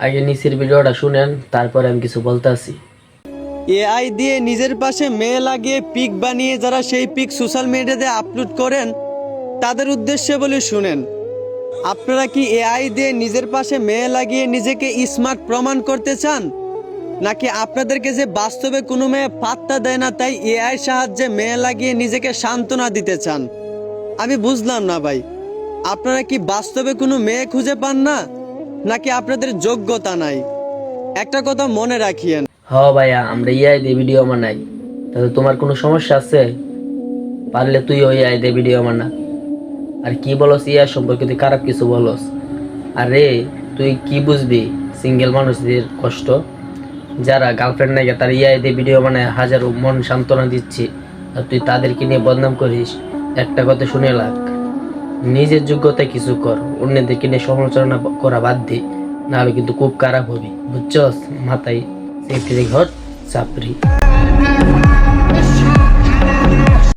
আগে নিচের ভিডিওটা শুনেন, তারপরে আমি কিছু বলতেছি। এআই দিয়ে নিজের পাশে মেয়ে লাগিয়ে পিক বানিয়ে যারা সেই পিক সোশ্যাল মিডিয়াতে আপলোড করেন তাদের উদ্দেশ্যে বলে শুনেন, আপনারা কি এআই দিয়ে নিজের পাশে মেয়ে লাগিয়ে নিজেকে স্মার্ট প্রমাণ করতে চান, নাকি আপনাদেরকে যে বাস্তবে কোনো মেয়ে পাত্তা দেয় না তাই এআই সাহায্যে মেয়ে লাগিয়ে নিজেকে সান্ত্বনা দিতে চান? আমি বুঝলাম না ভাই, আপনারা কি বাস্তবে কোনো মেয়ে খুঁজে পান না, নাকি আপনাদের যোগ্যতা নাই? একটা কথা মনে রাখিয়েন, ভাইয়া, আমরা ইআই দিয়ে ভিডিও বানাই, তাহলে তোমার কোনো সমস্যা আছে? পারলে তুই ওই ইআই দিয়ে ভিডিও বানা। আর কি বলস ইআই সম্পর্কে, তুই খারাপ কিছু বলস? আরে তুই কি বুঝবি সিঙ্গেল মানুষদের কষ্ট? যারা গার্লফ্রেন্ড নাই তারা ইআই দিয়ে ভিডিও বানায় হাজারো মন সান্ত্বনা দিচ্ছে, আর তুই তাদেরকে নিয়ে বদনাম করিস। একটা কথা শুনে লাগ, নিজের যোগ্যতায় কিছু কর, অন্যদেরকে নিয়ে সমালোচনা করা বাদ দে, নাহলে কিন্তু খুব খারাপ হবে, বুঝছস? মাথায় সেফটি ঘর চাপড়ি।